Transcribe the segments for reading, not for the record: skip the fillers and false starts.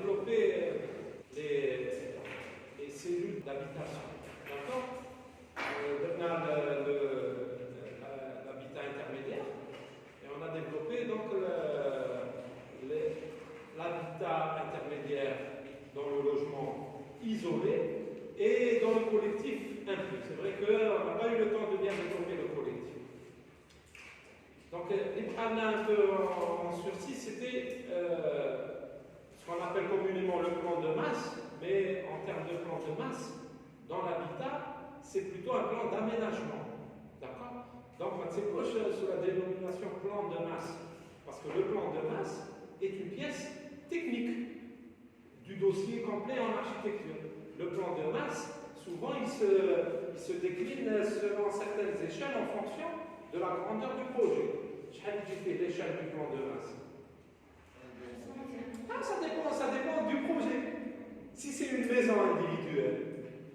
développé les cellules d'habitation. D'accord? On a l'habitat intermédiaire et on a développé donc l'habitat intermédiaire dans le logement isolé et dans le collectif inclus. C'est vrai qu'on n'a pas eu le temps de bien développer le collectif. Donc, un peu en sursis, c'était ce qu'on appelle communément le plan de masse, mais en termes de plan de masse, dans l'habitat, c'est plutôt un plan d'aménagement. D'accord? Donc, c'est proche sur la dénomination plan de masse, parce que le plan de masse est une pièce technique du dossier complet en architecture. Le plan de masse, souvent, il se décline selon certaines échelles en fonction de la grandeur du projet. J'ai fait l'échelle du plan de masse. Ça dépend du projet. Si c'est une maison individuelle,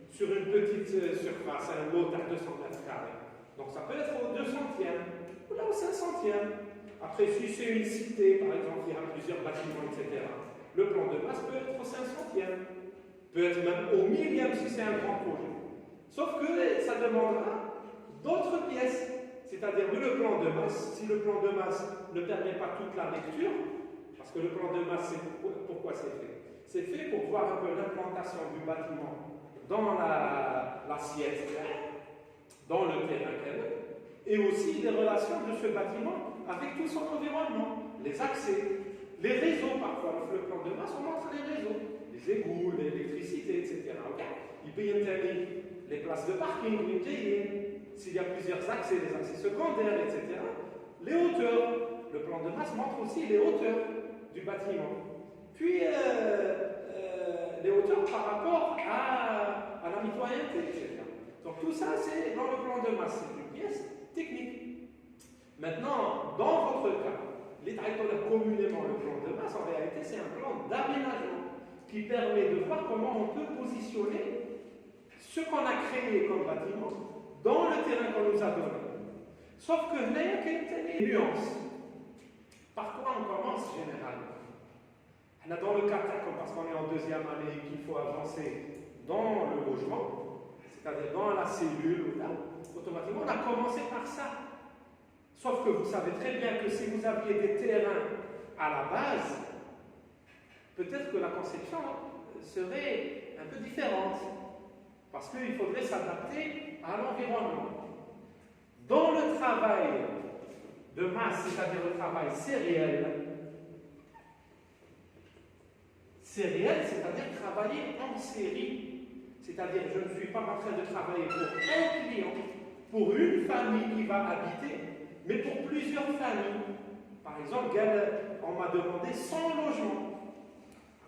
sur une petite surface, un lot à 200 mètres carrés, donc ça peut être au 200e ou là au 500e. Après, si c'est une cité, par exemple, il y a plusieurs bâtiments, etc., le plan de masse peut être au 500e, peut être même au 1000e si c'est un grand projet. Sauf que ça demandera d'autres pièces. C'est-à-dire que le plan de masse, si le plan de masse ne permet pas toute la lecture, parce que le plan de masse, c'est pourquoi c'est fait? C'est fait pour voir un peu l'implantation du bâtiment dans l'assiette, dans le terrain et aussi les relations de ce bâtiment avec tout son environnement, les accès, les réseaux parfois. Le plan de masse, on montre les réseaux, les égouts, l'électricité, etc. Okay? Il peut y avoir les places de parking, s'il y a plusieurs accès, les accès secondaires, etc. Les hauteurs, le plan de masse montre aussi les hauteurs du bâtiment. Puis les hauteurs par rapport à la mitoyenneté, etc. Donc tout ça, c'est dans le plan de masse, c'est une pièce technique. Maintenant, dans votre cas, l'État communément le plan de masse, en réalité, c'est un plan d'aménagement qui permet de voir comment on peut positionner ce qu'on a créé comme bâtiment dans le terrain qu'on nous a donné. Sauf que il y a quelques nuances. Par quoi on commence généralement? Dans le cas, parce qu'on est en deuxième année et qu'il faut avancer dans le logement, c'est-à-dire dans la cellule, là, automatiquement, on a commencé par ça. Sauf que vous savez très bien que si vous aviez des terrains à la base, peut-être que la conception serait un peu différente. Parce qu'il faudrait s'adapter à l'environnement. Dans le travail de masse, c'est-à-dire le travail sériel, c'est-à-dire travailler en série. C'est-à-dire, je ne suis pas en train de travailler pour un client, pour une famille qui va habiter, mais pour plusieurs familles. Par exemple, on m'a demandé 100 logements.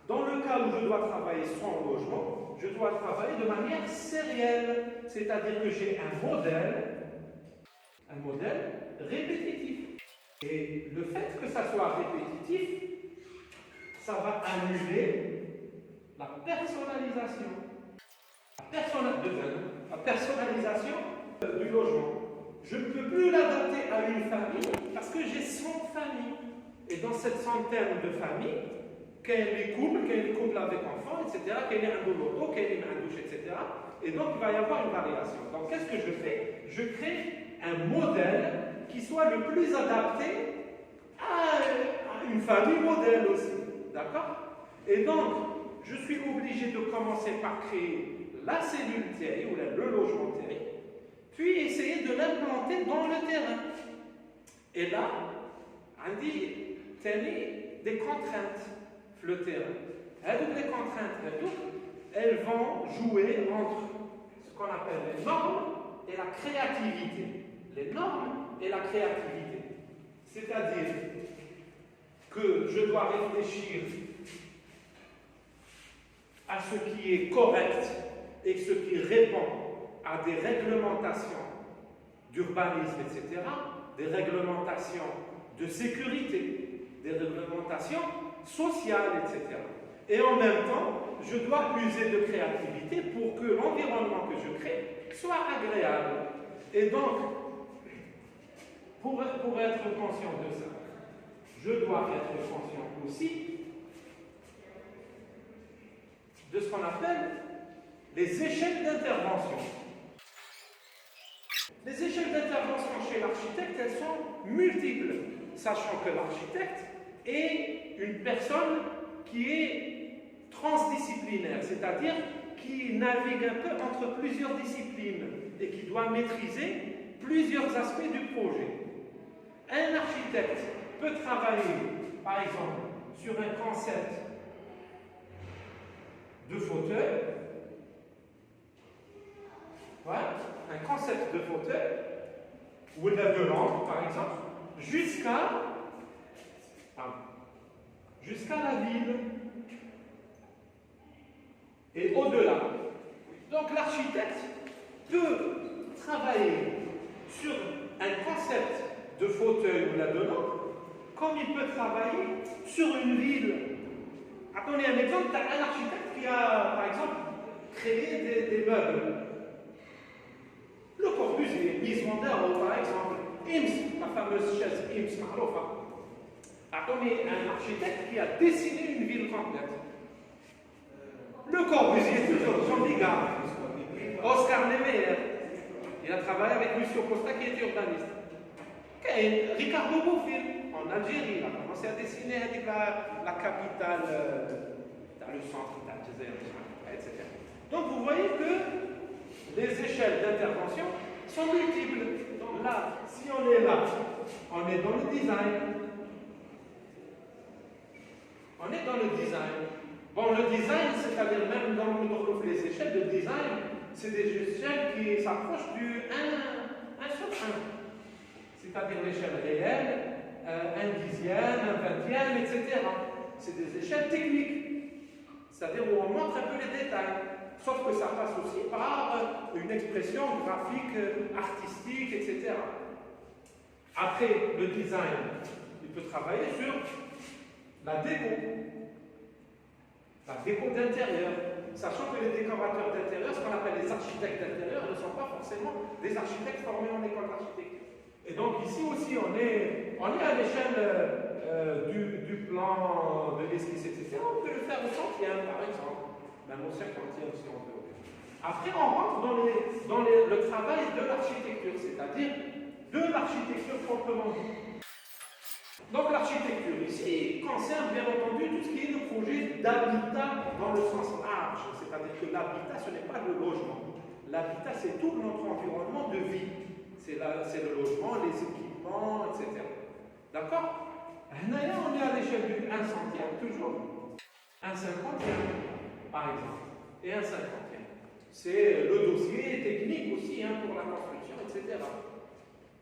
Dans le cas où je dois travailler 100 logements, je dois travailler de manière sérielle. C'est-à-dire que j'ai un modèle répétitif. Et le fait que ça soit répétitif, ça va annuler la personnalisation. La personnalisation du logement. Je ne peux plus l'adapter à une famille parce que j'ai 100 familles. Et dans cette centaine de familles, quel est couple avec enfants, etc., quel est un douloto, quel est un douche, etc. Et donc il va y avoir une variation. Donc qu'est-ce que je fais? Je crée un modèle qui soit le plus adapté à une famille modèle aussi. D'accord? Et donc, je suis obligé de commencer par créer la cellule terre ou le logement terre, puis essayer de l'implanter dans le terrain. Et là, on dit des contraintes, le terrain. Les contraintes, elles vont jouer entre ce qu'on appelle les normes et la créativité. Les normes et la créativité. C'est-à-dire que je dois réfléchir à ce qui est correct et ce qui répond à des réglementations d'urbanisme, etc., des réglementations de sécurité, des réglementations sociales, etc. Et en même temps, je dois user de créativité pour que l'environnement que je crée soit agréable. Et donc, pour être conscient de ça, je dois être conscient aussi de ce qu'on appelle les échelles d'intervention. Les échelles d'intervention chez l'architecte, elles sont multiples, sachant que l'architecte est une personne qui est transdisciplinaire, c'est-à-dire qui navigue un peu entre plusieurs disciplines et qui doit maîtriser plusieurs aspects du projet. Un architecte peut travailler, par exemple, sur un concept de fauteuil, voilà, un concept de fauteuil, ou de lampe, par exemple, jusqu'à la ville et au-delà. Donc l'architecte peut travailler sur un concept de fauteuil ou de lampe, comme il peut travailler sur une ville. Attendez un exemple, tu as un architecte qui a, par exemple, créé des meubles. Le Corbusier, Mies van der Rohe, par exemple, Eames, la fameuse chaise Eames, Marofa. Attendez, un architecte qui a dessiné une ville complète. Le Corbusier, toujours, Jean Bigard, Oscar Niemeyer. Il a travaillé avec Lucio Costa qui est urbaniste. Ricardo Bofill, en Algérie, il a commencé à dessiner la capitale, dans le centre d'Algérie, etc. Donc vous voyez que les échelles d'intervention sont multiples. Donc là, si on est là, on est dans le design. On est dans le design. Bon, le design, c'est-à-dire même dans les échelles de design, c'est des échelles qui s'approchent du 1 sur 1. C'est-à-dire l'échelle réelle, 1/10, 1/20, etc. C'est des échelles techniques. C'est-à-dire où on montre un peu les détails. Sauf que ça passe aussi par une expression graphique, artistique, etc. Après, le design, il peut travailler sur la déco d'intérieur, sachant que les décorateurs d'intérieur, ce qu'on appelle les architectes d'intérieur, ne sont pas forcément des architectes formés en école d'architecture. Et donc ici aussi, on est à l'échelle du plan, de l'esquisse, etc. On peut le faire au centième, par exemple, même au cinquantième si on veut. Après, on rentre dans le travail de l'architecture, c'est-à-dire de l'architecture proprement dit. Donc l'architecture ici concerne bien entendu tout ce qui est le projet d'habitat dans le sens large, c'est-à-dire que l'habitat ce n'est pas le logement. L'habitat c'est tout notre environnement de vie. C'est le logement, les équipements, etc. D'accord? Là, on est à l'échelle du 1 centième, toujours. 1 cinquantième, par exemple. Et 1 cinquantième. C'est le dossier technique aussi pour la construction, etc.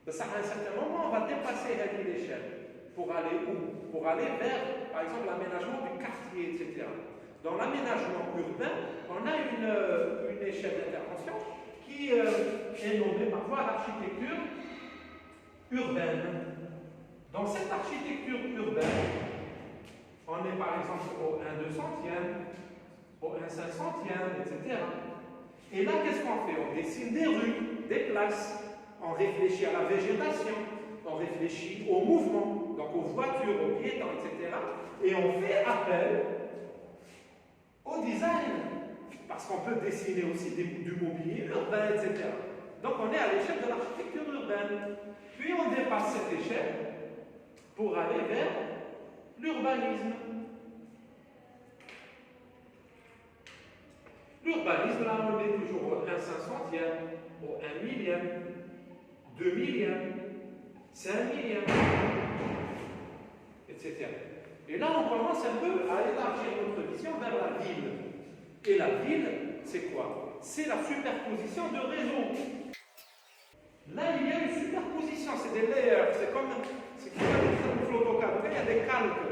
Ça, à un certain moment, on va dépasser l'échelle. Pour aller où? Pour aller vers, par exemple, l'aménagement du quartier, etc. Dans l'aménagement urbain, on a une échelle d'intervention qui est nommée parfois l'architecture urbaine. Dans cette architecture urbaine, on est par exemple au 1/200, au 1/500, etc. Et là, qu'est-ce qu'on fait? On dessine des rues, des places, on réfléchit à la végétation, on réfléchit au mouvement, donc aux voitures, aux piétons, etc. Et on fait appel au design, parce qu'on peut dessiner aussi du mobilier urbain, etc. Donc on est à l'échelle de l'architecture urbaine. Puis on dépasse cette échelle pour aller vers l'urbanisme. L'urbanisme, là, on est toujours au 1/500, au 1 000e, 2 millième, 5 millième, etc. Et là, on commence un peu à élargir notre vision vers la ville. Et la ville, c'est quoi? C'est la superposition de réseaux. Là, il y a une superposition, c'est des layers, c'est comme le photocad. Il y a des calques.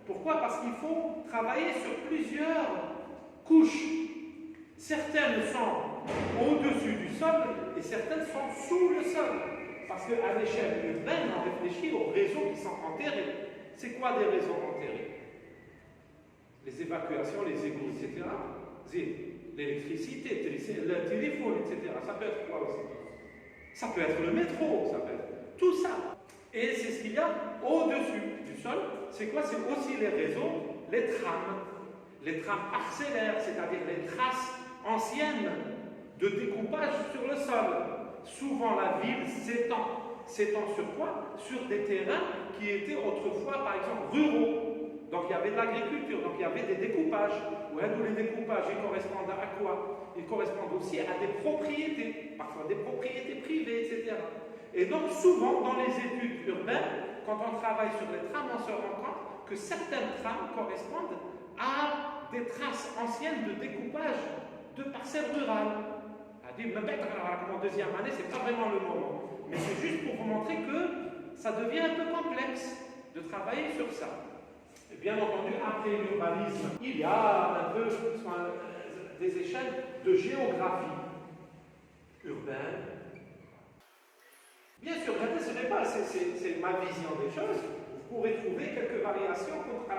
Pourquoi? Parce qu'il faut travailler sur plusieurs couches. Certaines sont au-dessus du sol et certaines sont sous le sol. Parce qu'à l'échelle urbaine, on réfléchit aux réseaux qui sont enterrés. C'est quoi des réseaux enterrés? Les évacuations, les égouts, etc. L'électricité, le téléphone, etc. Ça peut être quoi aussi? Ça peut être le métro, ça peut être tout ça. Et c'est ce qu'il y a au-dessus du sol. C'est quoi? C'est aussi les réseaux, les trams. les trames parcellaires, c'est-à-dire les traces anciennes de découpage sur le sol. Souvent, la ville s'étend. S'étend sur quoi? Sur des terrains qui étaient autrefois, par exemple, ruraux. Donc il y avait de l'agriculture, donc il y avait des découpages. Où les découpages, ils correspondent à quoi? Ils correspondent aussi à des propriétés, parfois des propriétés privées, etc. Et donc souvent, dans les études urbaines, quand on travaille sur les trames, on se rend compte que certaines trames correspondent à des traces anciennes de découpage de parcelles rurales. En deuxième année, ce n'est pas vraiment le moment. Mais c'est juste pour vous montrer que ça devient un peu complexe de travailler sur ça. Et bien entendu, après l'urbanisme, il y a un peu des échelles de géographie urbaine. Bien sûr, ce n'est pas, c'est ma vision des choses. Vous pourrez trouver quelques variations contre la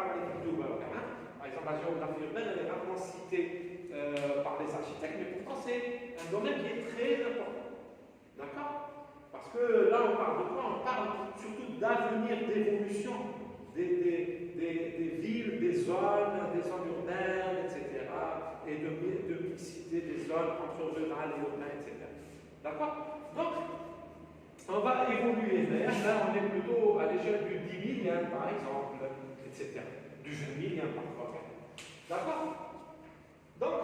Par exemple, la géographie urbaine, elle est rarement citée par les architectes, mais pourtant c'est un domaine qui est très important. D'accord? Parce que là, on parle de quoi? On parle surtout d'avenir, d'évolution des villes, des zones urbaines, etc. Et de mixité des zones entre rural et urbain, etc. D'accord? Donc, on va évoluer vers, là on est plutôt à l'échelle du 10 millième par exemple, etc. Du 20 millième parfois. D'accord? Donc,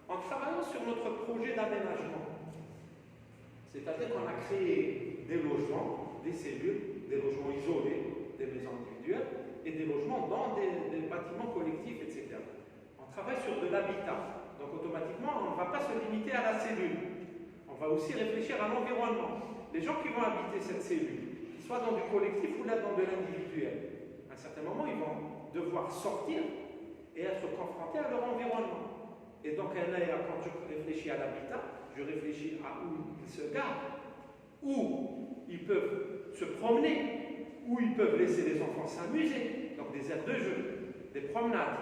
en travaillant sur notre projet d'aménagement, c'est-à-dire qu'on a créé des logements, des cellules, des logements isolés, des maisons individuelles, et des logements dans des bâtiments collectifs, etc. On travaille sur de l'habitat. Donc automatiquement, on ne va pas se limiter à la cellule. On va aussi réfléchir à l'environnement. Les gens qui vont habiter cette cellule, soit dans du collectif ou là dans de l'individuel, à un certain moment, ils vont devoir sortir et être confrontés à leur environnement. Et donc, quand je réfléchis à l'habitat, je réfléchis à où ils se gardent, où ils peuvent se promener, où ils peuvent laisser les enfants s'amuser, donc des aires de jeu, des promenades,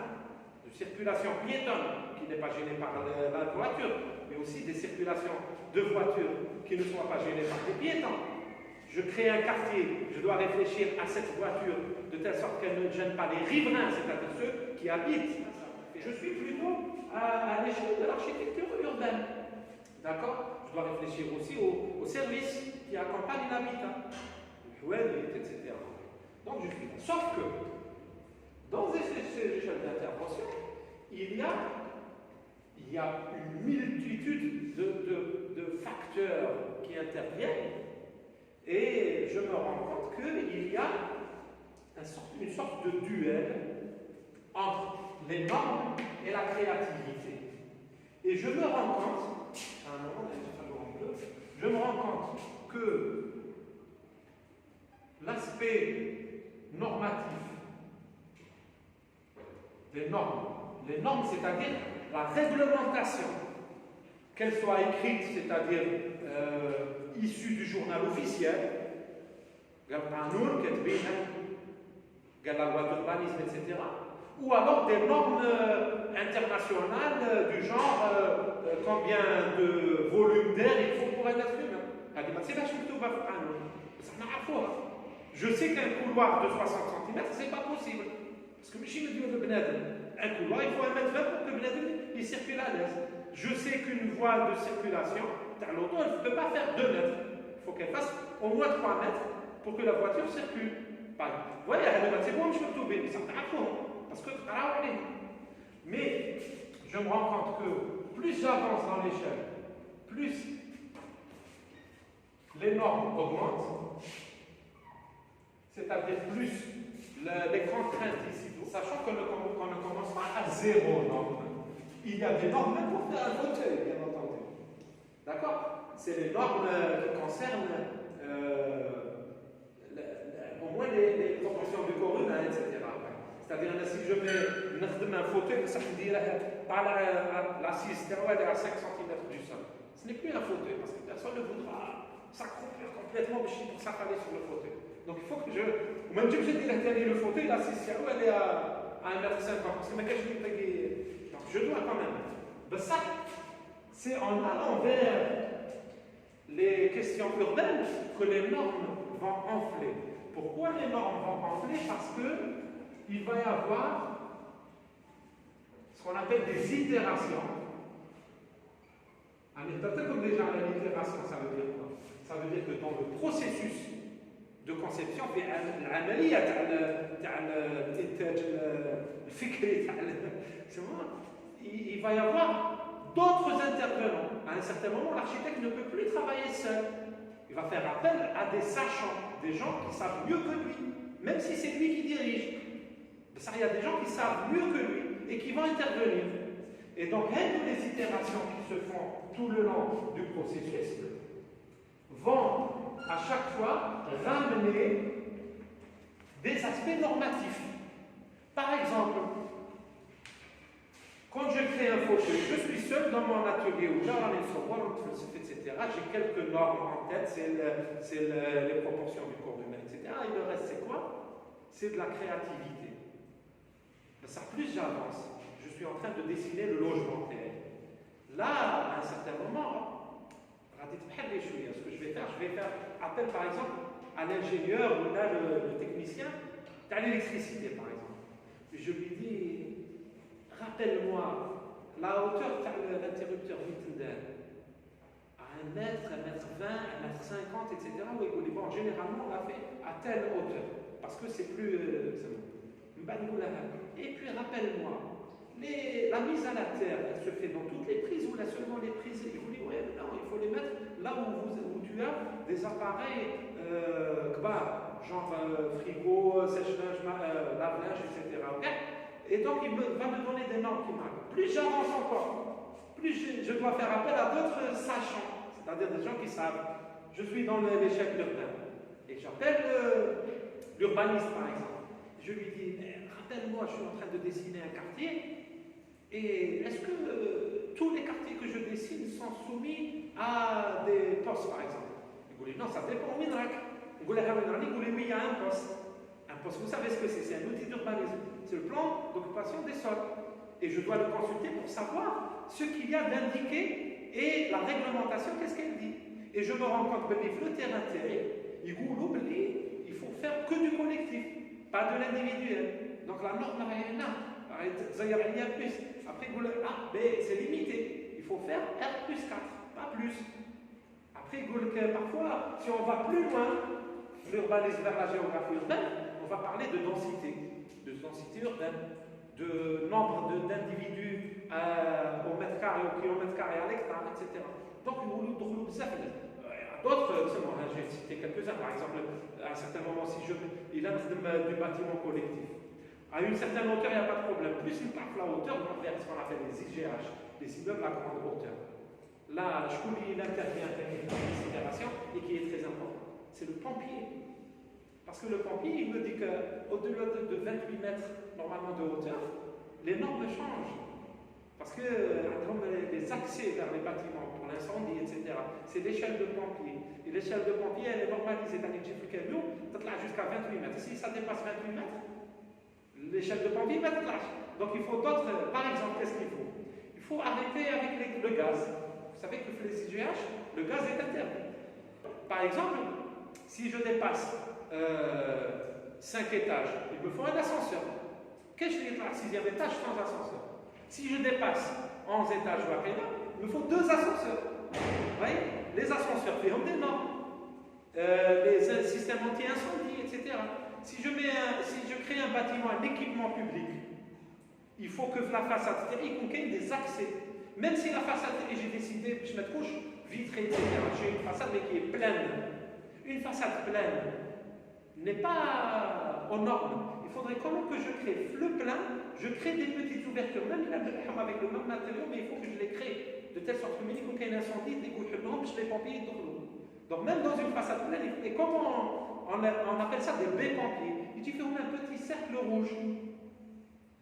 de circulation piétonne qui n'est pas gênée par la voiture, mais aussi des circulations de voitures qui ne soient pas gênées par des piétons. Je crée un quartier, je dois réfléchir à cette voiture de telle sorte qu'elle ne gêne pas les riverains, c'est-à-dire ceux qui habitent. Et je suis plutôt à l'échelle de l'architecture urbaine. D'accord? Je dois réfléchir aussi aux services qui accompagnent l'habitat, etc. Donc je suis là. Sauf que, dans ces échelles d'intervention, il y a une multitude de facteurs qui interviennent et je me rends compte qu'il y a une sorte de duel entre les normes et la créativité. Et je me rends compte, à un moment, je me rends compte que l'aspect normatif des normes, les normes, c'est-à-dire la réglementation, qu'elle soit écrite, c'est-à-dire issue du journal officiel, la loi d'urbanisme, etc., ou alors des normes internationales du genre combien de volume d'air il faut pour un être humain. Je sais qu'un couloir de 60 cm, c'est pas possible. Parce que je me dis un couloir, il faut 1,20 m pour que le bnadem il circule à l'aise. Je sais qu'une voie de circulation, l'auto, elle ne peut pas faire 2 mètres. Il faut qu'elle fasse au moins 3 mètres pour que la voiture circule. Vous voyez, c'est bon, je peux tout bien, ça parce que mais je me rends compte que plus j'avance dans l'échelle, plus les normes augmentent, c'est-à-dire plus les contraintes ici, sachant qu'on ne commence pas à 0 normes. Il y a des normes même pour faire un fauteuil, bien entendu. D'accord? C'est les normes qui concernent au moins les proportions du corps humain, etc. C'est-à-dire si je mets un fauteuil, ça veut dire l'assise est à 5 cm du sol. Ce n'est plus un fauteuil parce que personne ne voudra s'accroupir complètement pour s'affaler sur le fauteuil. Donc il faut que je. Même si je dis le fauteuil, l'assise elle est à 1,50 m. Parce que donc je dois quand même. Ben ça, c'est en allant vers les questions urbaines que les normes vont enfler. Pourquoi les normes vont enfler? Parce que il va y avoir ce qu'on appelle des itérations. Comme déjà l'itération, ça veut dire quoi? Ça veut dire que dans le processus de conception, il va y avoir d'autres intervenants. À un certain moment, l'architecte ne peut plus travailler seul. Il va faire appel à des sachants, des gens qui savent mieux que lui, même si c'est lui qui dirige. Il y a des gens qui savent mieux que lui et qui vont intervenir. Et donc, les itérations qui se font tout le long du processus vont à chaque fois ramener des aspects normatifs. Par exemple, quand je crée un fauteuil, je suis seul dans mon atelier où etc. J'ai quelques normes en tête, c'est les proportions du corps humain, etc. Et le reste, c'est quoi? C'est de la créativité. Ça, plus j'avance, je suis en train de dessiner le logement tel. Là, à un certain moment, ce que je vais faire appel par exemple à l'ingénieur ou là le technicien de l'électricité par exemple. Je lui dis, rappelle-moi la hauteur de l'interrupteur à 1 mètre, 1 mètre 20, 1 mètre 50, etc. Oui, bon, généralement on l'a fait à telle hauteur parce que c'est plus. Et puis rappelle-moi, la mise à la terre, elle se fait dans toutes les prises ou là seulement les prises? Il vous dit, ouais, non, il faut les mettre là où tu as des appareils genre frigo, sèche-linge, lave-linge, etc. Okay? Et donc il va me donner des normes qui marquent. Plus j'avance encore, plus je dois faire appel à d'autres sachants, c'est-à-dire des gens qui savent. Je suis dans l'échelle urbaine et j'appelle l'urbaniste par exemple. Je lui dis, rappelle-moi, je suis en train de dessiner un quartier. Et est-ce que tous les quartiers que je dessine sont soumis à des postes, par exemple? Il dit non, ça dépend où il y a un poste. Un poste, vous savez ce que c'est? C'est un outil d'urbanisme. C'est le plan d'occupation des sols. Et je dois le consulter pour savoir ce qu'il y a d'indiqué et la réglementation, qu'est-ce qu'elle dit. Et je me rends compte que le terrain terre, il faut faire que du collectif, pas de l'individuel. Donc la norme n'a rien à. Plus. Après, c'est limité. Il faut faire R plus 4, pas plus. Après, parfois, si on va plus loin, l'urbanisme vers la géographie urbaine, on va parler de densité urbaine, de nombre d'individus au mètre carré, au kilomètre carré, à l'hectare, etc. Donc, il y a d'autres, j'ai cité quelques-uns, par exemple, à un certain moment, il a du bâtiment collectif. À une certaine hauteur, il n'y a pas de problème. Plus il part la hauteur, on va vers ce qu'on appelle les IGH, les immeubles à grande hauteur. Là, je trouve qu'il intervient dans l'incinération et qui est très important. C'est le pompier. Parce que le pompier, il me dit qu'au-delà de 28 mètres normalement de hauteur, les normes changent. Parce que les accès vers les bâtiments pour l'incendie, etc., c'est l'échelle de pompier. Et l'échelle de pompier, elle est normalisée dans les camions, jusqu'à 28 mètres. Si ça dépasse 28 mètres, l'échelle de pompier va être lâche. Donc il faut d'autres. Par exemple, qu'est-ce qu'il faut? Il faut arrêter avec le gaz. Vous savez que les IGH, le gaz est interdit. Par exemple, si je dépasse 5 étages, il me faut un ascenseur. Qu'est-ce que je dis à la 6e étage sans ascenseur? Si je dépasse 11 étages ou à peine, il me faut 2 ascenseurs. Vous voyez? Les ascenseurs font des normes. Les systèmes anti-incendie, etc. Si je crée un bâtiment, un équipement public, il faut que la façade contienne des accès. Même si la façade, et j'ai décidé, je mets couche vitrée, etc. J'ai une façade mais qui est pleine. Une façade pleine n'est pas aux normes. Il faudrait quand même que je crée le plein, je crée des petites ouvertures, même avec le même matériau, mais il faut que je les crée de telle sorte que il faut qu'il y ait un incendie, des couches de lampe, je les pompiers dans l'eau. Donc même dans une façade pleine, et comment on appelle ça des baies pompiers. Il dit qu'on a un petit cercle rouge,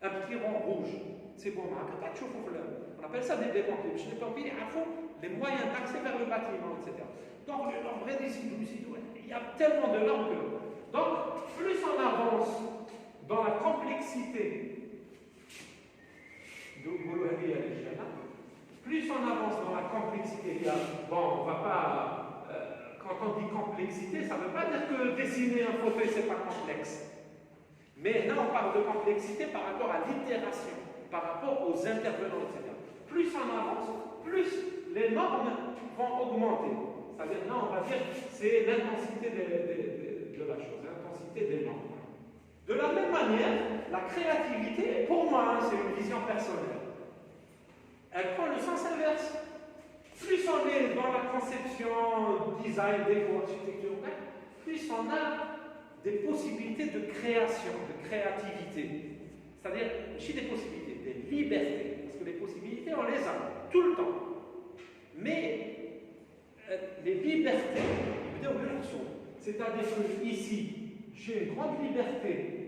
un petit rond rouge. C'est bon, on appelle ça des baies pompiers. Les pompiers font les moyens d'accès vers le bâtiment, etc. Donc les normes il y a tellement de normes que. Donc, plus on avance dans la complexité plus on avance dans la complexité, bon, on va pas. Quand on dit complexité, ça ne veut pas dire que dessiner un fauteuil, c'est pas complexe. Mais là, on parle de complexité par rapport à l'itération. par rapport aux intervenants, etc. Plus on avance, plus les normes vont augmenter. C'est-à-dire, là, on va dire, c'est l'intensité de la chose, l'intensité des normes. De la même manière, la créativité, pour moi, c'est une vision personnelle. Elle prend le sens inverse. Plus on est dans la conception, design, déco, architecture, plus on a des possibilités de création, de créativité. C'est-à-dire, j'ai des possibilités, des libertés. Parce que les possibilités, on les a tout le temps. Mais les libertés, c'est-à-dire que ici, j'ai une grande liberté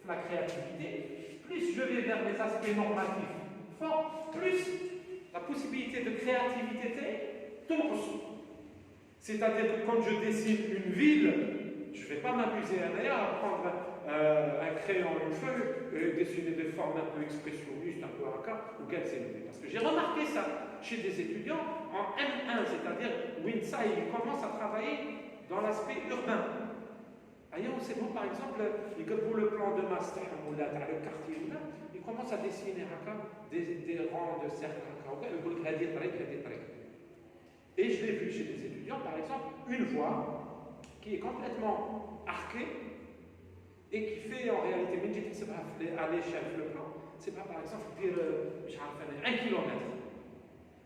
la créativité, plus je vais vers les aspects normatifs forts, plus la possibilité de créativité tombe. C'est-à-dire que quand je dessine une ville, je ne vais pas m'amuser à prendre un crayon, une feuille, dessiner des formes un peu expressionnistes, un peu arca, ou quelles c'est. Parce que j'ai remarqué ça chez des étudiants en M1, c'est-à-dire où ils commencent à travailler dans l'aspect urbain. C'est bon, par exemple, pour le plan de master, ou là, dans le quartier, ils commencent à dessiner des rangs de cercles. Et je l'ai vu chez des étudiants, par exemple, une voie qui est complètement arquée et qui fait en réalité, à l'échelle le plan, c'est pas par exemple dire 1 kilomètre.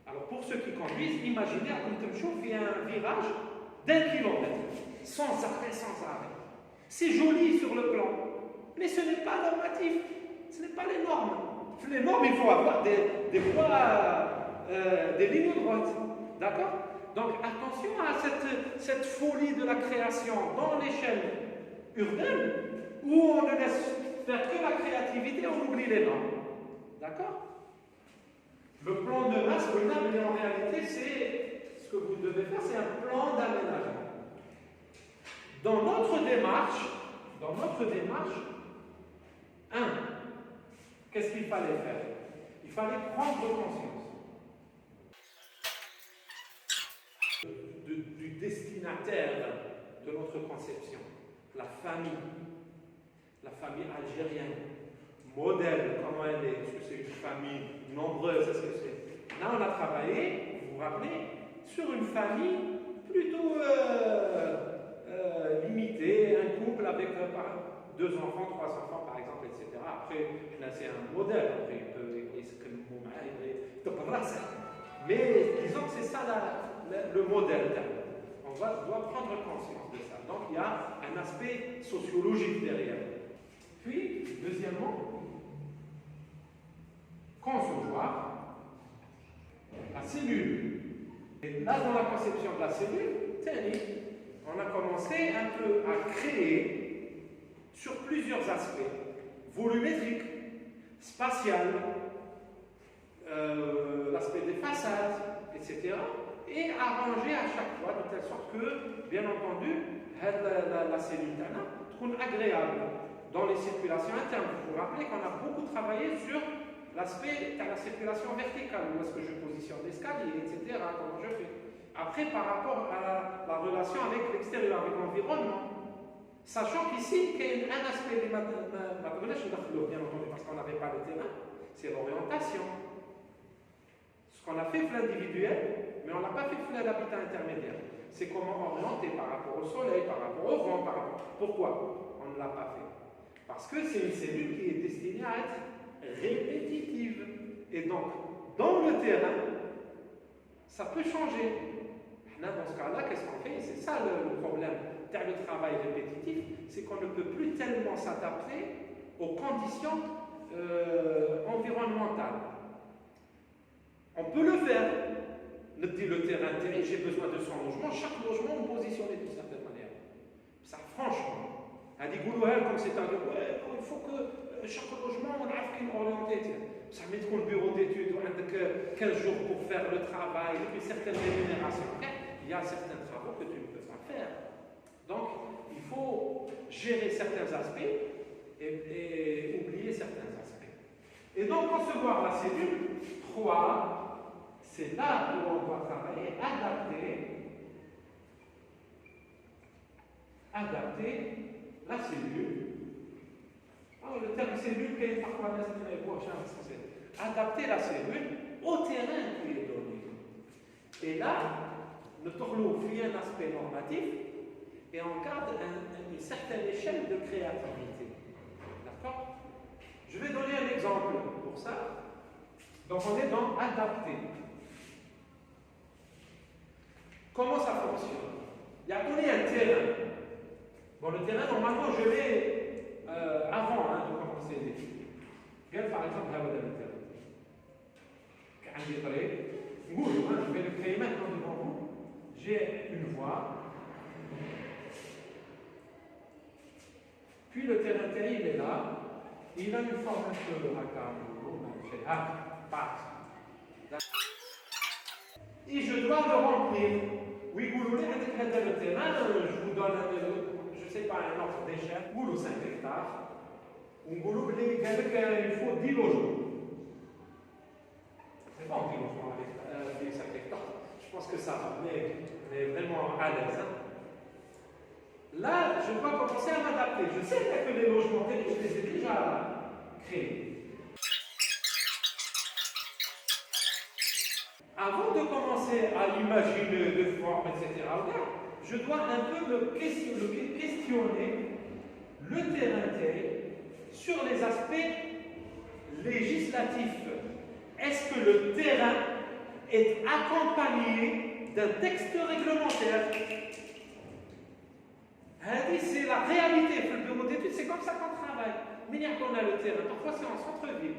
Alors pour ceux qui conduisent, imaginez à Kuntemchou, il y a un virage d'1 kilomètre, sans arrêt, sans arrêt. C'est joli sur le plan, mais ce n'est pas normatif, ce n'est pas les normes. Les normes, il faut avoir des voies, des lignes droites. D'accord? Donc attention à cette folie de la création dans l'échelle urbaine, où on ne laisse faire que la créativité, on oublie les normes. D'accord? Le plan de masse, mais en réalité, c'est ce que vous devez faire, c'est un plan d'aménagement. Dans notre démarche, qu'est-ce qu'il fallait faire? Il fallait prendre conscience du destinataire de notre conception, la famille algérienne, modèle, comment elle est, est-ce que c'est une famille nombreuse, est-ce que c'est... Là, on a travaillé, vous vous rappelez, sur une famille plutôt limitée, un couple avec 2 enfants, 3 enfants, par exemple, etc. Après, là, c'est un modèle, après, il peut se mais disons que c'est ça le modèle. On doit prendre conscience de ça. Donc, il y a un aspect sociologique derrière. Puis, deuxièmement, concevoir la cellule. Et là, dans la conception de la cellule, on a commencé un peu à créer sur plusieurs aspects, volumétrique, spatial, l'aspect des façades, etc. Et arranger à chaque fois de telle sorte que, bien entendu, la cellule soit agréable dans les circulations internes. Vous vous rappelez qu'on a beaucoup travaillé sur l'aspect de la circulation verticale, où est-ce que je positionne l'escalier, etc., comment je fais. Après, par rapport à la relation avec l'extérieur, avec l'environnement, sachant qu'ici, qu'il y a un aspect, bien entendu, parce qu'on n'avait pas le terrain, c'est l'orientation. Ce qu'on a fait l'individuel, mais on n'a pas fait l'habitat intermédiaire. C'est comment orienter par rapport au soleil, par rapport au vent, par rapport... Pourquoi on ne l'a pas fait? Parce que c'est une cellule qui est destinée à être répétitive. Et donc, dans le terrain, ça peut changer. Là, dans ce cas-là, qu'est-ce qu'on fait? C'est ça le problème. Le travail répétitif, c'est qu'on ne peut plus tellement s'adapter aux conditions environnementales. On peut le faire. Le terrain, j'ai besoin de 100 logements, chaque logement on positionné d'une certaine manière. Ça, franchement, elle dit comme c'est un il faut que chaque logement on a une orienté. Ça met le bureau d'études, on a 15 jours pour faire le travail, et puis certaines rémunérations. Il y a certains travaux que tu ne peux pas faire. Donc, il faut gérer certains aspects et oublier certains aspects. Et donc, concevoir la cellule 3, c'est là où on doit travailler, adapter la cellule. On le terme cellule qui est parfois c'est adapter la cellule au terrain qui est donné. Et là, nous tournons un aspect normatif et on garde une certaine échelle de créativité. D'accord? Je vais donner un exemple pour ça. Donc on est dans adapter. Comment ça fonctionne? Il y a donné un terrain. Bon, le terrain, normalement, je l'ai avant de commencer l'étude. Regarde par exemple là, le terrain. Je vais le créer maintenant devant vous. J'ai une voie. Puis le terrain il est là. Il a une forme un peu et je dois le remplir. Oui, vous voulez le terrain, je vous donne, je ne sais pas, un ordre d'échelle, ou 5 hectares. Il faut 10 logements. C'est pas 10 logements avec 5 hectares. Je pense que ça va, mais vraiment à l'aise. Là, je dois commencer à m'adapter. Je sais que les logements tels, je les ai déjà créés. Avant de commencer à imaginer de formes, etc., je dois un peu me questionner le terrain sur les aspects législatifs. Est-ce que le terrain est accompagné d'un texte réglementaire? C'est la réalité. Le bureau d'études, c'est comme ça qu'on travaille. Mais on a le terrain. Parfois, c'est en centre-ville.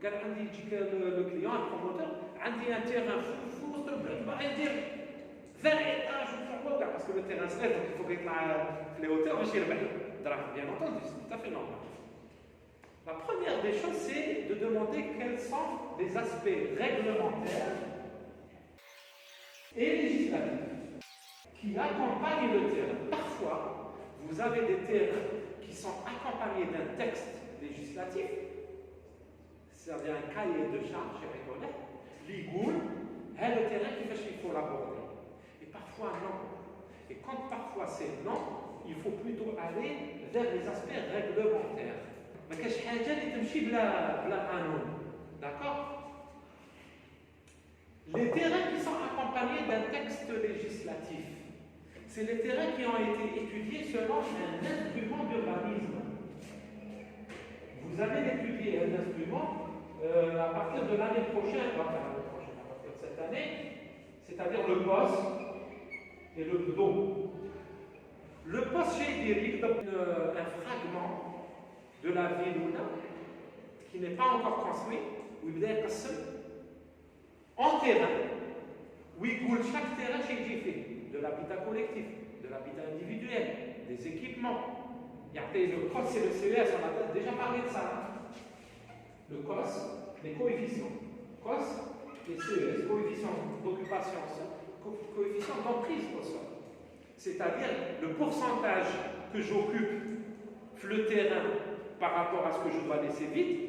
Quand on dit le client, le promoteur, on dit un terrain fou, on va dire 20 étages parce que le terrain se lève, donc il faut que les hauteurs bien entendu, c'est tout à fait normal. La première des choses, c'est de demander quels sont les aspects réglementaires et législatifs qui accompagnent le terrain. Parfois, vous avez des terrains qui sont accompagnés d'un texte législatif, c'est-à-dire un cahier de charges, l'igoul, est le terrain qu'il faut l'aborder. Et parfois non. Et quand parfois c'est non, il faut plutôt aller vers les aspects réglementaires. Mais qu'est-ce que d'accord? Les terrains qui sont accompagnés d'un texte législatif, c'est les terrains qui ont été étudiés selon un instrument d'urbanisme. Vous allez étudier un instrument à partir de l'année prochaine, à partir de cette année, c'est-à-dire le poste et le dos. Le poste chez un fragment de la ville qui n'est pas encore construit, où il est en terrain, où il coule chaque terrain chez Jiffé, de l'habitat collectif, de l'habitat individuel, des équipements. Il y a le COS et le CES, on a déjà parlé de ça. Le COS, les coefficients. COS et CES, coefficient d'occupation, coefficient d'emprise au sol. C'est-à-dire le pourcentage que j'occupe le terrain par rapport à ce que je dois laisser vide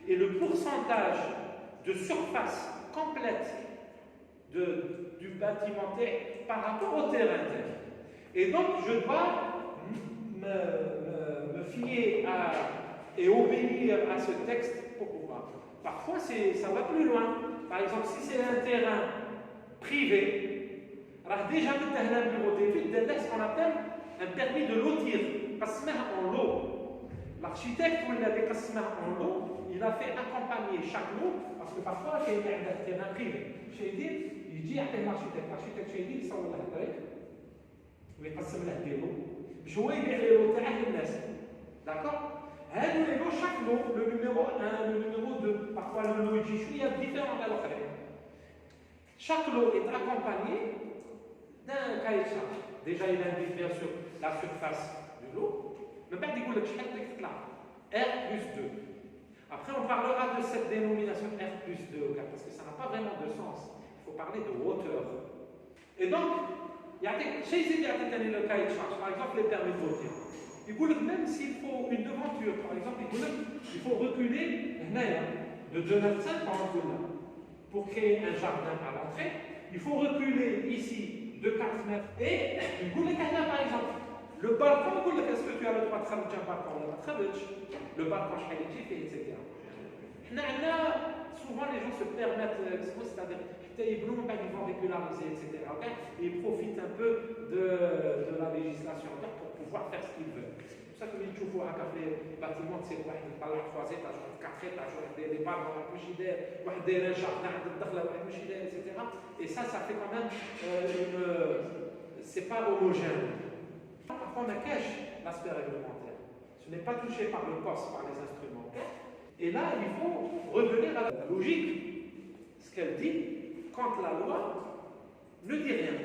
et le pourcentage de surface complète du bâtiment par rapport au terrain. Et donc je dois me fier et obéir à ce texte pour pouvoir. Parfois ça va plus loin. Par exemple, si c'est un terrain privé, alors déjà un bureau d'études de ce qu'on appelle un permis de lotir, en lot. L'architecte ou en lot, il a fait accompagner chaque lot, parce que parfois il y a un terrain privé. Il dit à l'architecte, il s'en va les lots, d'accord? Chaque lot, le numéro 1, le numéro 2, parfois le lot il y a différents à l'autre. Chaque lot est accompagné d'un cahier de charge. Déjà, il indique bien sûr la surface du lot. Le père dit que le R plus 2. Après, on parlera de cette dénomination R plus 2, parce que ça n'a pas vraiment de sens. Il faut parler de hauteur. Et donc, il y a des le cahier de charge, par exemple les permis de voter. Il dit que même s'il faut une devanture, par exemple, il faut reculer de 2,50 m pour créer un jardin à l'entrée. Il faut reculer ici de 4 mètres. Et il dit que par exemple, Le balcon, est-ce que tu as le droit de travailler un balcon? On ne travaille. Le balcon, etc. Souvent, les gens se permettent, c'est-à-dire, ils vont régulariser, etc. Okay? Ils profitent un peu de la législation pour pouvoir faire ce qu'ils veulent. C'est pour ça que les gens les bâtiments, c'est quoi? Ils parlent 3 étages, 4 étages, des balcons, des jardins, etc. Et ça fait quand même c'est pas homogène. Parfois, on a cache l'aspect réglementaire. Ce n'est pas touché par le poste, par les instruments. Et là, il faut revenir à la logique, ce qu'elle dit, quand la loi ne dit rien.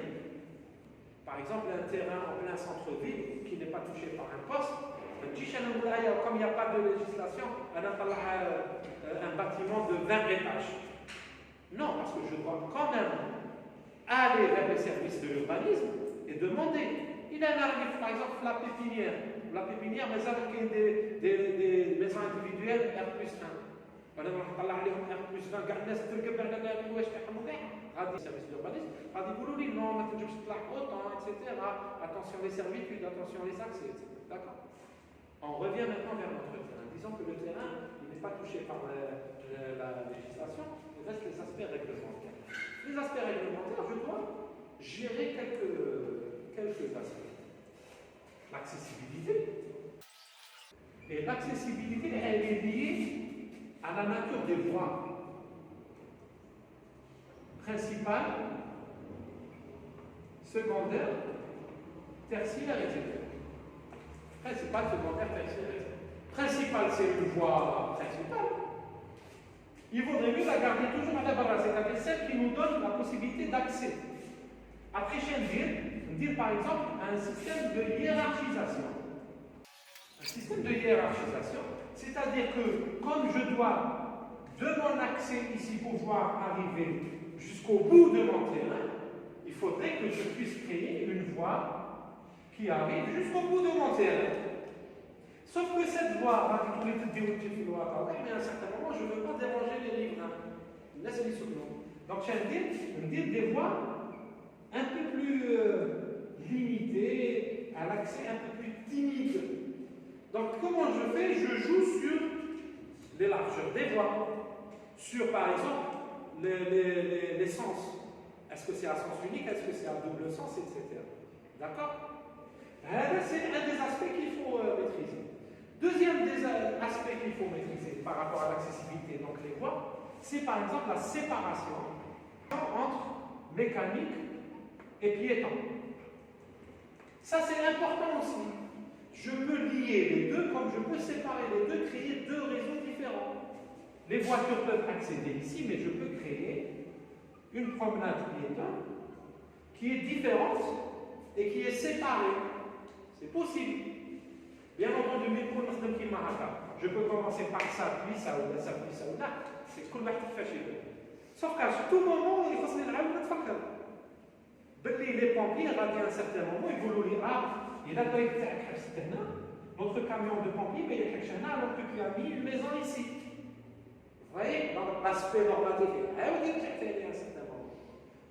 Par exemple, un terrain en plein centre-ville qui n'est pas touché par un poste, comme il n'y a pas de législation, un bâtiment de 20 étages. Non, parce que je dois quand même aller vers les services de l'urbanisme et demander. Il y a un arrive, par exemple, la pépinière. La pépinière, mais avec des maisons individuelles R+1. Voilà, on va parler de R+20, garder ce truc, service d'urbanisme, non, autant, etc. Attention les servitudes, attention les accès, etc. D'accord? On revient maintenant vers notre terrain. Disons que le terrain n'est pas touché par la législation, il reste les aspects réglementaires. Les aspects réglementaires, je dois gérer quelques aspects. L'accessibilité. Et l'accessibilité, elle est liée à la nature des voies principales, secondaires, tertiaires, etc. Principale, secondaire, tertiaire, etc. Principale, c'est une voie principale. Il vaudrait mieux la garder toujours à la base, c'est-à-dire celle qui nous donne la possibilité d'accès. Après, chez dire par exemple un système de hiérarchisation. Un système de hiérarchisation, c'est-à-dire que comme je dois de mon accès ici pouvoir arriver jusqu'au bout de mon terrain, il faudrait que je puisse créer une voie qui arrive jusqu'au bout de mon terrain. Sauf que cette voie, mais à un certain moment, je ne veux pas déranger les riverains. Laisse-les sur nous. Donc, je dire des voies un peu plus limitées, à l'accès un peu plus timide. Donc, comment je fais? Je joue sur les largeurs des voies, sur par exemple les sens. Est-ce que c'est à sens unique? Est-ce que c'est à double sens, etc. D'accord? C'est un des aspects qu'il faut maîtriser. Deuxième des aspects qu'il faut maîtriser par rapport à l'accessibilité, donc les voies, c'est par exemple la séparation entre mécanique et piéton. Ça, c'est important aussi. Je peux lier les deux comme je peux séparer les deux, créer deux réseaux différents. Les voitures peuvent accéder ici, mais je peux créer une promenade piéton qui est différente et qui est séparée. C'est possible. Bien entendu, je peux commencer par ça, puis ça, ou là, ça, puis ça, ou là. C'est ce qu'on va faire chez eux. Sauf qu'à tout moment, il faut se dire, les pompiers, à un certain moment, ils vont dire, il a notre camion de pompiers, mais il y a alors que tu as mis une maison ici. Vous voyez, dans l'aspect normatif, à un certain moment.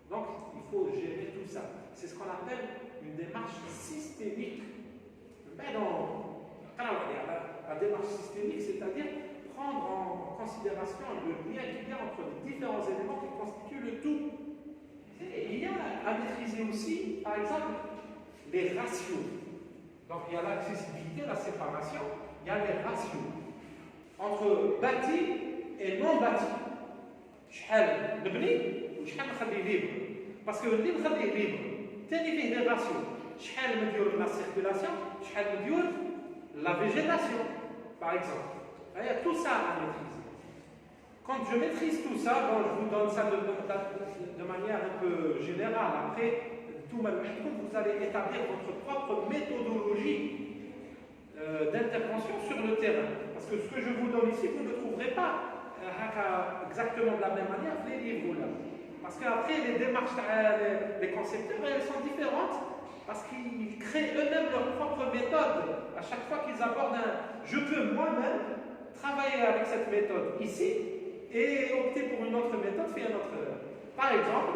Donc, il faut gérer tout ça. C'est ce qu'on appelle une démarche systémique. Mais la démarche systémique, c'est-à-dire prendre en considération le lien qu'il y a entre les différents éléments qui constituent le tout. Et il y a à maîtriser aussi, par exemple, les ratios. Donc il y a l'accessibilité, la séparation, il y a les ratios entre bâti et non bâti. شحال نبني وشحال نخلي libre. Parce que اللي نخليه libre, تاني فيه des ratios. شحال مديور la circulation, شحال مديور la végétation, par exemple. Il y a tout ça à maîtriser. Quand je maîtrise tout ça, bon, je vous donne ça de manière un peu générale. Après, tout vous allez établir votre propre méthodologie d'intervention sur le terrain. Parce que ce que je vous donne ici, vous ne trouverez pas exactement de la même manière les livres là. Parce qu'après, les démarches, les concepteurs, elles sont différentes. Parce qu'ils créent eux-mêmes leur propre méthode. À chaque fois qu'ils abordent je peux moi-même travailler avec cette méthode ici et opter pour une autre méthode, faire une autre. Par exemple,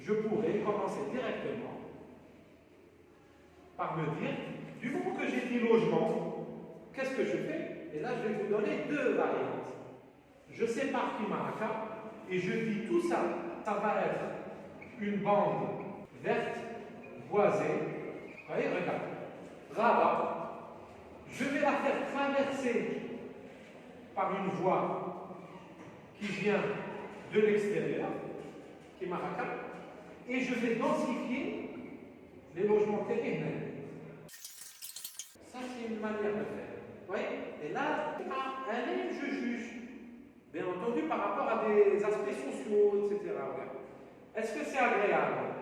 je pourrais commencer directement par me dire, du moment que j'ai dit logement, qu'est-ce que je fais? Et là, je vais vous donner deux variantes. Je sépare Kimaraka et je dis tout ça, ça va être une bande verte, boisée. Vous voyez, regarde. Rabat. Je vais la faire traverser par une voie qui vient de l'extérieur, Kimaraka, et je vais densifier les logements terribles. Ça, c'est une manière de faire. Vous voyez? Et là, je juge. Bien entendu, par rapport à des aspects sociaux, etc. Est-ce que c'est agréable?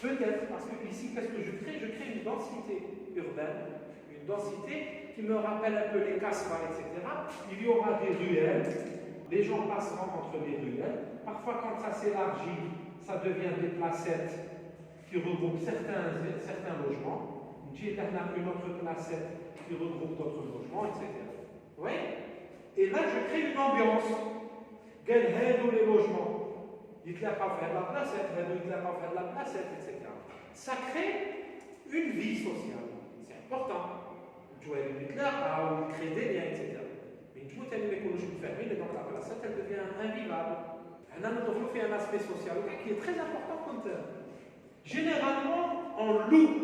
Peut-être, parce que ici, qu'est-ce que je crée? Je crée une densité urbaine, une densité qui me rappelle un peu les casbahs, etc. Il y aura des ruelles, les gens passeront entre les ruelles. Parfois, quand ça s'élargit, ça devient des placettes qui regroupent certains logements. Une autre placette qui regroupe d'autres logements, etc. Vous voyez? Et là, je crée une ambiance. Quels sont les logements? Il ne pas faire la placette, il ne pas faire la placette, etc. Ça crée une vie sociale. C'est important. Tu vois, il crée des liens, etc. Mais une fois qu'elle est fermée, donc la placette, elle devient invivable. On a fait un aspect social qui est très important comme tel. Généralement, on loue,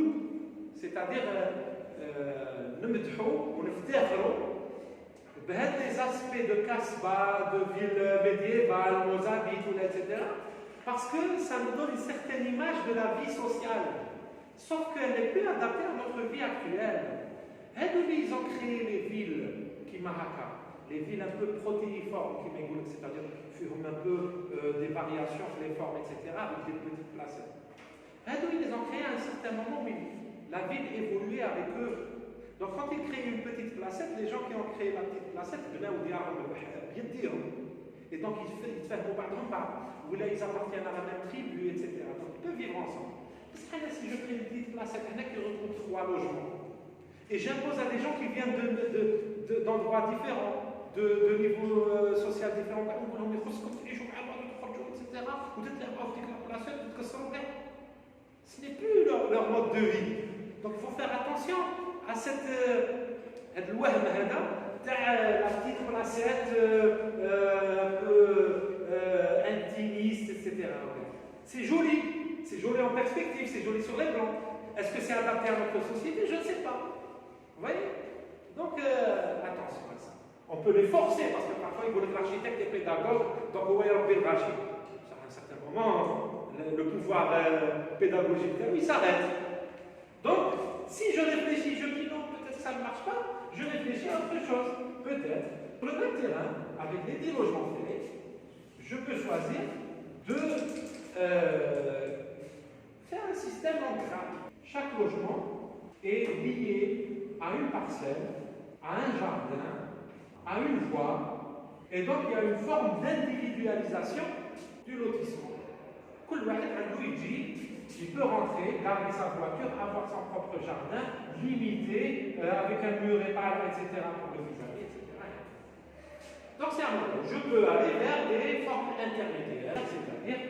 c'est-à-dire, nous les aspects de Casbah, de ville médiévale, Mozambique, etc. Parce que ça nous donne une certaine image de la vie sociale. Sauf qu'elle n'est plus adaptée à notre vie actuelle. Ils ont créé les villes qui Maraka, les villes un peu protéiformes, qui m'égoulent, c'est-à-dire un peu des variations sur les formes, etc., avec des petites places. Ils les ont créés à un certain moment, mais la ville évoluait avec eux. Donc quand ils créent une petite placette, les gens qui ont créé la petite placette, et donc ils font ou là ils appartiennent à la même tribu, etc. Donc ils peuvent vivre ensemble. Parce que si je crée une petite placette, il y en a qui regroupent 3 logements. Et j'impose à des gens qui viennent d'endroits différents, de niveaux social différents, etc. Ce n'est plus leur mode de vie. Donc il faut faire attention à cette la petite placette un peu intimiste, etc. C'est joli en perspective, c'est joli sur les plans. Est-ce que c'est adapté à notre société? Je ne sais pas. Vous voyez? Donc attention à ça. On peut les forcer parce que parfois il faut que l'architecte est pédagogue, donc on va y avoir à un certain moment, le pouvoir pédagogique, il s'arrête. Donc, si je réfléchis, je dis non, peut-être que ça ne marche pas, je réfléchis à autre chose. Peut-être, le même terrain, avec les 10 logements faits, je peux choisir de faire un système en grappe. Chaque logement est lié à une parcelle, à un jardin, à une voie, et donc il y a une forme d'individualisation du lotissement. Il peut rentrer, garder sa voiture, avoir son propre jardin, limité, avec un mur épais, etc. pour le vis-à-vis, etc. Donc c'est un modèle. Je peux aller vers des formes intermédiaires, c'est-à-dire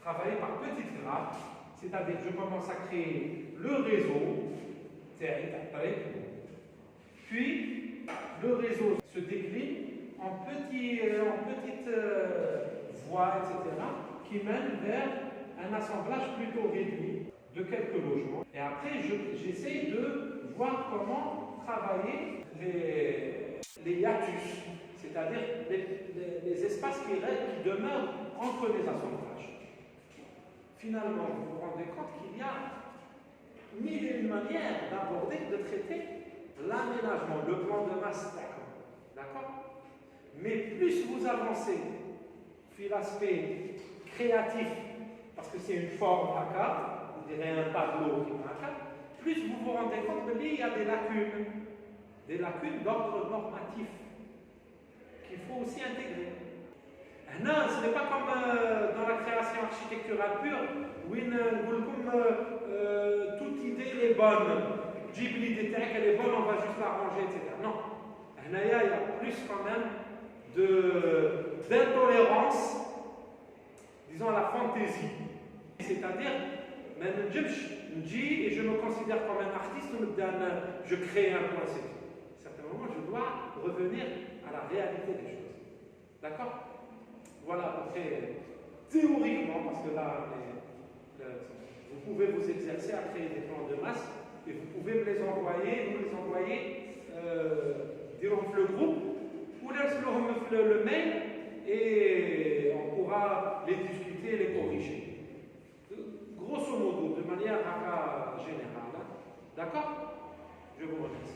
travailler par petites grappes, c'est-à-dire je commence à créer le réseau, puis le réseau se décline en petites voies, etc., qui mènent vers un assemblage plutôt réduit de quelques logements. Et après, j'essaie de voir comment travailler les hiatus, c'est-à-dire les espaces qui demeurent entre les assemblages. Finalement, vous vous rendez compte qu'il y a mille et une manières d'aborder, de traiter l'aménagement, le plan de masse, d'accord? Mais plus vous avancez sur l'aspect créatif, parce que c'est une forme haka, on dirait un tableau qui est haka, plus vous vous rendez compte qu'il y a des lacunes d'ordre normatif qu'il faut aussi intégrer. Non, ce n'est pas comme dans la création architecturale pure, où toute idée est bonne. Ghibli détaille qu'elle est bonne, on va juste la ranger, etc. Non. Il y a plus quand même d'intolérance, disons, à la fantaisie. C'est-à-dire, et je me considère considère comme un artiste, je crée un point, c'est tout. À un certain moment, je dois revenir à la réalité des choses. D'accord? Voilà, après, théoriquement, parce que là, vous pouvez vous exercer à créer des plans de masse et vous pouvez me les envoyer, nous les envoyer durant le groupe ou le mail et on pourra les discuter et les corriger. Grosso modo, de manière générale. D'accord? Je vous remercie.